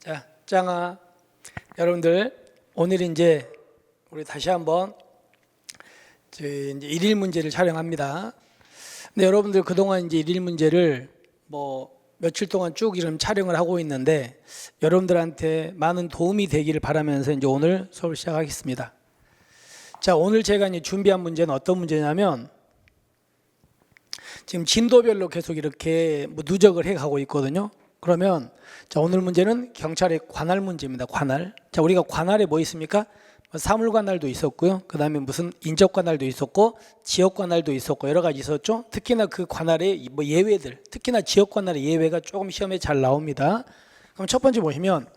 자, 짱아, 여러분들 오늘 이제 우리 다시 한번 이제 일일 문제를 촬영합니다. 근데 여러분들 그동안 이제 일일 문제를 뭐 며칠 동안 쭉 이런 촬영을 하고 있는데 여러분들한테 많은 도움이 되기를 바라면서 이제 오늘 수업을 시작하겠습니다. 자, 오늘 제가 이제 준비한 문제는 어떤 문제냐면 지금 진도별로 계속 이렇게 뭐 누적을 해 가고 있거든요. 그러면 자, 오늘 문제는 경찰의 관할 문제입니다. 관할. 자, 우리가 관할에 뭐 있습니까? 사물 관할도 있었고요. 그다음에 무슨 인적 관할도 있었고 지역 관할도 있었고 여러 가지 있었죠. 특히나 그 관할의 뭐 예외들, 특히나 지역 관할의 예외가 조금 시험에 잘 나옵니다. 그럼 첫 번째 보시면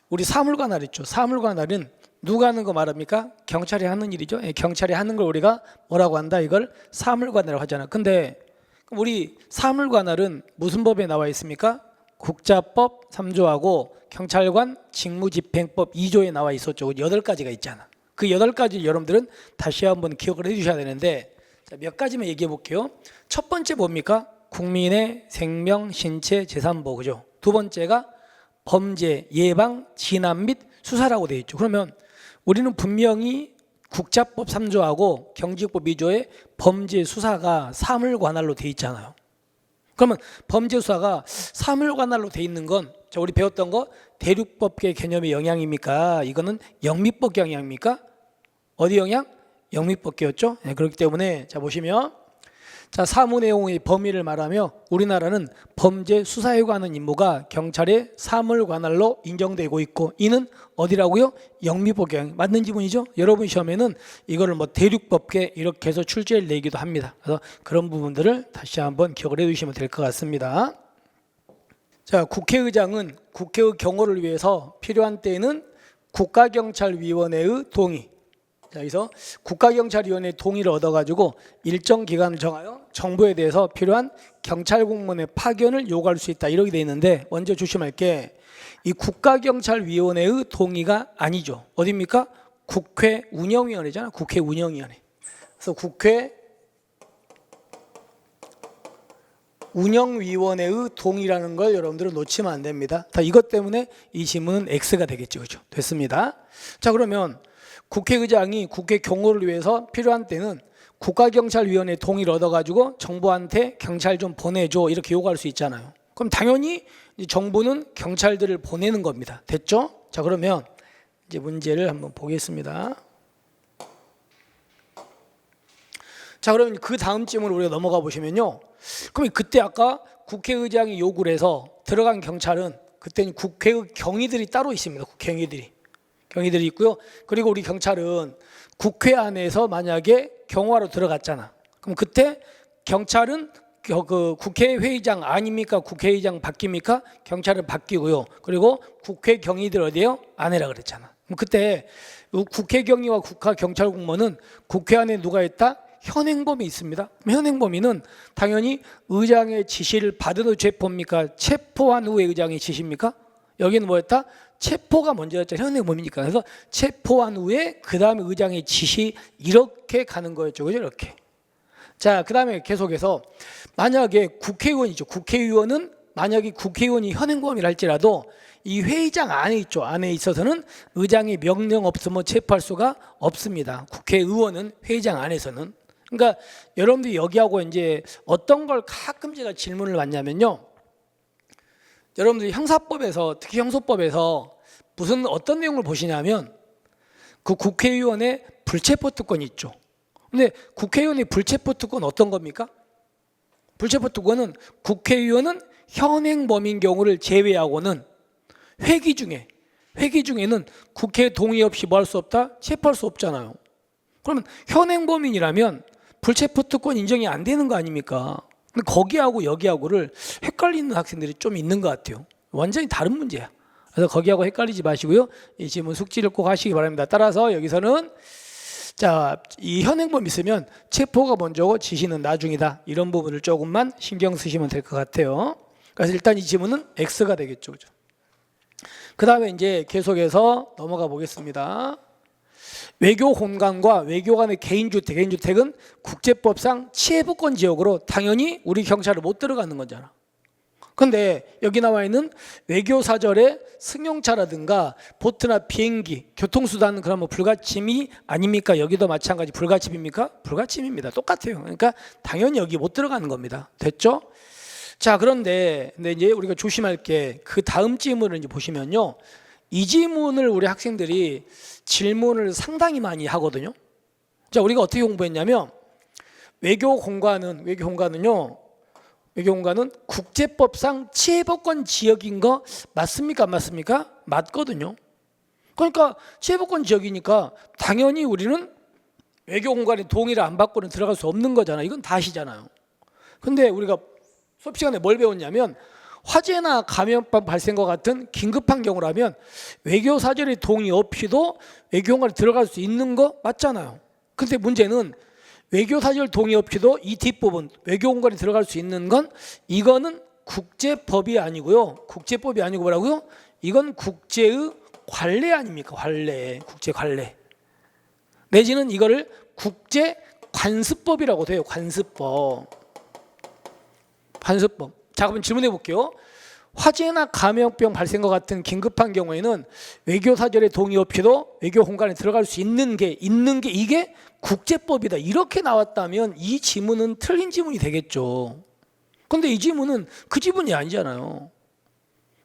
우리 사물 관할 있죠. 사물 관할은 누가 하는 거 말합니까? 경찰이 하는 일이죠. 경찰이 하는 걸 우리가 뭐라고 한다? 이걸 사물 관할이라고 하잖아. 근데 우리 사물 관할은 무슨 법에 나와 있습니까? 국자법 3조하고 경찰관 직무집행법 2조에 나와 있었죠. 8가지가 있잖아. 그 8가지를 여러분들은 다시 한번 기억을 해 주셔야 되는데 몇 가지만 얘기해 볼게요. 첫 번째 뭡니까? 국민의 생명, 신체, 재산 보호, 그죠? 두 번째가 범죄 예방, 진압 및 수사라고 되어 있죠. 그러면 우리는 분명히 국자법 3조하고 경직법 2조에 범죄 수사가 사물 관할로 되어 있잖아요. 그러면 범죄 수사가 사물 관할로 돼 있는 건 우리 배웠던 거 대륙법계 개념의 영향입니까? 이거는 영미법계 영향입니까? 어디 영향? 영미법계였죠. 네, 그렇기 때문에 자 보시면 자 사무 내용의 범위를 말하며 우리나라는 범죄 수사에 관한 임무가 경찰의 사물 관할로 인정되고 있고 이는 어디라고요? 영미법계 영향. 맞는 지문이죠? 여러분 시험에는 이거를 뭐 대륙법계 이렇게 해서 출제를 내기도 합니다. 그래서 그런 부분들을 다시 한번 기억을 해 주시면 될 것 같습니다. 자, 국회의장은 국회의 경호를 위해서 필요한 때에는 국가경찰위원회의 동의. 자, 여기서 국가경찰위원회의 동의를 얻어가지고 일정 기간을 정하여 정부에 대해서 필요한 경찰 공무원의 파견을 요구할 수 있다. 이렇게 돼 있는데 먼저 조심할 게 이 국가경찰위원회의 동의가 아니죠. 어디입니까? 국회 운영위원회잖아. 국회 운영위원회. 그래서 국회 운영위원회의 동의라는 걸 여러분들은 놓치면 안 됩니다. 다 이것 때문에 이 지문은 X가 되겠죠. 그렇죠? 됐습니다. 자, 그러면 국회의장이 국회 경호를 위해서 필요한 때는 국가경찰위원회 동의를 얻어가지고 정부한테 경찰 좀 보내줘 이렇게 요구할 수 있잖아요. 그럼 당연히 정부는 경찰들을 보내는 겁니다. 됐죠? 자, 그러면 이제 문제를 한번 보겠습니다. 자, 그러면 그 다음 질문을 우리가 넘어가 보시면요. 그럼 그때 아까 국회의장이 요구를 해서 들어간 경찰은 그때는 국회의 경위들이 따로 있습니다. 경위들이 있고요. 그리고 우리 경찰은 국회 안에서 만약에 경호하러 들어갔잖아. 그럼 그때 경찰은 그 국회의장 아닙니까? 국회의장 바뀝니까? 경찰은 바뀌고요. 그리고 국회 경위들 어디에요? 안에라 그랬잖아. 그럼 그때 국회 경위와 국가 경찰 공무원은 국회 안에 누가 있다? 현행범이 있습니다. 현행범위는 당연히 의장의 지시를 받은 후 체포입니까? 체포한 후에 의장의 지시입니까? 여기는 뭐였다? 체포가 먼저였죠. 현행범이니까. 그래서 체포한 후에 그 다음에 의장의 지시 이렇게 가는 거였죠. 그죠? 이렇게. 자, 그 다음에 계속해서 만약에 국회의원이죠. 국회의원은 만약에 국회의원이 현행범이라 할지라도 이 회의장 안에 있죠. 안에 있어서는 의장의 명령 없으면 체포할 수가 없습니다. 국회의원은 회의장 안에서는. 그러니까 여러분들이 여기하고 이제 어떤 걸 가끔 제가 질문을 받냐면요. 여러분들이 형사법에서 특히 형소법에서 어떤 내용을 보시냐면 그 국회의원의 불체포 특권이 있죠. 근데 국회의원의 불체포 특권은 어떤 겁니까? 불체포 특권은 국회의원은 현행범인 경우를 제외하고는 회기 중에는 국회 동의 없이 뭐 할 수 없다? 체포할 수 없잖아요. 그러면 현행범인이라면 불체포 특권 인정이 안 되는 거 아닙니까? 근데 거기하고 여기하고를 헷갈리는 학생들이 좀 있는 것 같아요. 완전히 다른 문제야. 그래서 거기하고 헷갈리지 마시고요. 이 질문 숙지를 꼭 하시기 바랍니다. 따라서 여기서는 자, 이 현행범 있으면 체포가 먼저고 지시는 나중이다. 이런 부분을 조금만 신경 쓰시면 될 것 같아요. 그래서 일단 이 질문은 X가 되겠죠. 그죠? 그 다음에 이제 계속해서 넘어가 보겠습니다. 외교 혼관과 외교 간의 개인주택은 국제법상 치해부권 지역으로 당연히 우리 경찰을 못 들어가는 거잖아. 근데 여기 나와 있는 외교사절의 승용차라든가 보트나 비행기, 교통수단은 그럼 뭐 불가침이 아닙니까? 여기도 마찬가지 불가침입니까? 불가침입니다. 똑같아요. 그러니까 당연히 여기 못 들어가는 겁니다. 됐죠? 자, 근데 이제 우리가 조심할 게 그 다음 질문을 이제 보시면요. 이 질문을 우리 학생들이 질문을 상당히 많이 하거든요. 자, 우리가 어떻게 공부했냐면 외교 공간은요. 외교 공간은 국제법상 치해법권 지역인 거 맞습니까? 안 맞습니까? 맞거든요. 그러니까 치해법권 지역이니까 당연히 우리는 외교 공간에 동의를 안 받고는 들어갈 수 없는 거잖아요. 이건 다 아시잖아요. 근데 우리가 수업 시간에 뭘 배웠냐면 화재나 감염병 발생과 같은 긴급한 경우라면 외교 사절의 동의 없이도 외교 공간에 들어갈 수 있는 거 맞잖아요. 근데 문제는 외교 사절 동의 없이도 이 뒷부분 외교 공간에 들어갈 수 있는 건 이거는 국제법이 아니고요. 국제법이 아니고 뭐라고요? 이건 국제의 관례 아닙니까? 관례, 국제 관례. 내지는 이거를 국제 관습법이라고 돼요. 관습법. 자, 그럼 질문해 볼게요. 화재나 감염병 발생과 같은 긴급한 경우에는 외교 사절의 동의 없이도 외교 공간에 들어갈 수 있는 게 이게 국제법이다. 이렇게 나왔다면 이 지문은 틀린 지문이 되겠죠. 근데 이 지문은 그 지문이 아니잖아요.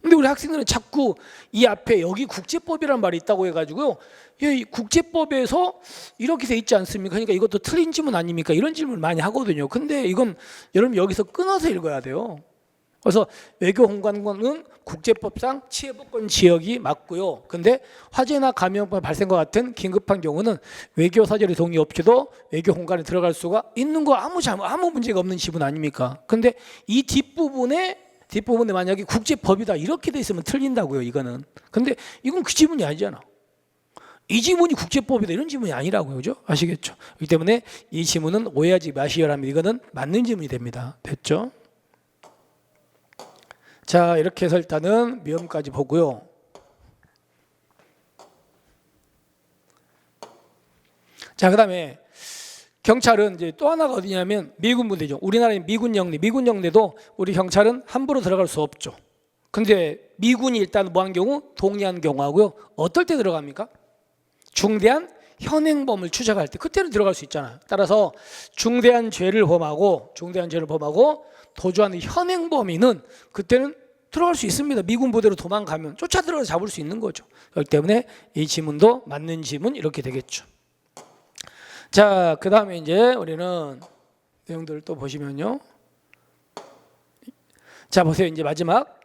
근데 우리 학생들은 자꾸 이 앞에 여기 국제법이란 말이 있다고 해가지고요. 이 국제법에서 이렇게 돼 있지 않습니까? 그러니까 이것도 틀린 지문 아닙니까? 이런 질문을 많이 하거든요. 근데 이건 여러분 여기서 끊어서 읽어야 돼요. 그래서 외교 공간은 국제법상 치해법권 지역이 맞고요. 근데 화재나 감염병 발생과 같은 긴급한 경우는 외교 사절의 동의 없이도 외교 공간에 들어갈 수가 있는 거 아무 문제가 없는 지문 아닙니까? 근데 이 뒷부분에 만약에 국제법이다 이렇게 돼 있으면 틀린다고요. 이거는. 근데 이건 그 지문이 아니잖아. 이 지문이 국제법이다 이런 지문이 아니라고요. 그죠? 아시겠죠? 그렇기 때문에 이 지문은 오해하지 마시오라면 이거는 맞는 지문이 됩니다. 됐죠? 자, 이렇게 해서 일단은 미음까지 보고요. 자, 그다음에 경찰은 이제 또 하나가 어디냐면 미군 부대죠. 우리나라의 미군 영내도 우리 경찰은 함부로 들어갈 수 없죠. 근데 미군이 일단 뭐한 경우 동의한 경우하고요. 어떨 때 들어갑니까? 중대한 현행범을 추적할 때 그때는 들어갈 수 있잖아요. 따라서 중대한 죄를 범하고 도주하는 현행범인은 그때는 들어갈 수 있습니다. 미군 부대로 도망가면 쫓아 들어가서 잡을 수 있는 거죠. 그렇기 때문에 이 지문도 맞는 지문 이렇게 되겠죠. 자, 그 다음에 이제 우리는 내용들을 또 보시면요. 자, 보세요. 이제 마지막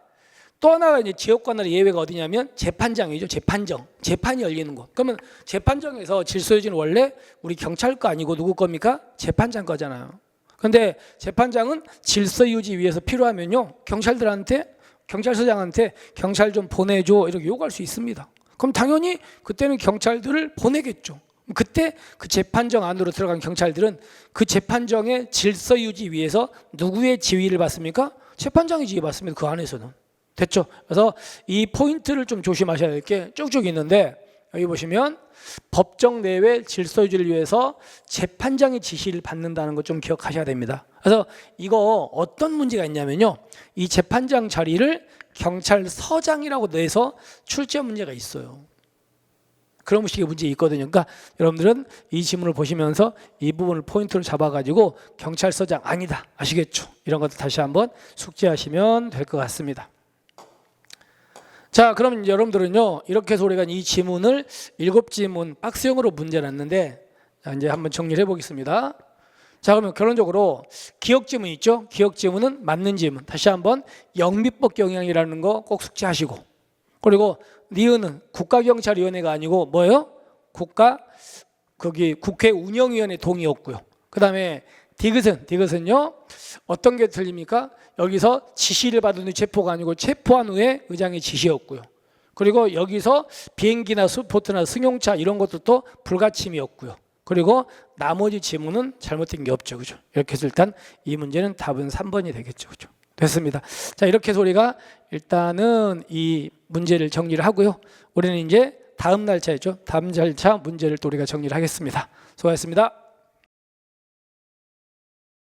또 하나가 이제 지역관할의 예외가 어디냐면 재판장이죠. 재판이 열리는 곳. 그러면 재판장에서 질서유지는 원래 우리 경찰 거 아니고 누구 겁니까? 재판장 거잖아요. 근데 재판장은 질서유지 위해서 필요하면요. 경찰서장한테 경찰 좀 보내줘 이렇게 요구할 수 있습니다. 그럼 당연히 그때는 경찰들을 보내겠죠. 그때 그 재판정 안으로 들어간 경찰들은 그 재판정의 질서 유지 위해서 누구의 지휘를 받습니까? 재판장의 지휘 받습니다. 그 안에서는. 됐죠? 그래서 이 포인트를 좀 조심하셔야 될 게 쭉쭉 있는데 여기 보시면 법정 내외 질서 유지를 위해서 재판장의 지시를 받는다는 것 좀 기억하셔야 됩니다. 그래서 이거 어떤 문제가 있냐면요. 이 재판장 자리를 경찰서장이라고 내서 출제 문제가 있어요. 그런 식의 문제 있거든요. 그러니까 여러분들은 이 지문을 보시면서 이 부분을 포인트로 잡아가지고 경찰서장 아니다. 아시겠죠? 이런 것도 다시 한번 숙지하시면 될 것 같습니다. 자, 그럼 여러분들은요. 이렇게 해서 우리가 이 지문을 7지문 박스형으로 문제를 냈는데 자, 이제 한번 정리를 해보겠습니다. 자, 그러면 결론적으로 기억지문 있죠? 기억지문은 맞는 지문. 다시 한번 영미법 경향이라는 거 꼭 숙지하시고 그리고 니은은 국가경찰위원회가 아니고 뭐예요? 국회 운영위원회 동의였고요. 그 다음에 디귿은요 어떤 게 틀립니까? 여기서 지시를 받은 후 체포가 아니고 체포한 후에 의장의 지시였고요. 그리고 여기서 비행기나 수포트나 승용차 이런 것도 불가침이었고요. 그리고 나머지 지문은 잘못된 게 없죠. 그죠? 이렇게 해서 일단 이 문제는 답은 3번이 되겠죠. 그죠? 됐습니다. 자, 이렇게 해서 우리가 일단은 이 문제를 정리를 하고요. 우리는 이제 다음 날짜죠. 다음 날짜 문제를 또 우리가 정리를 하겠습니다. 수고하셨습니다.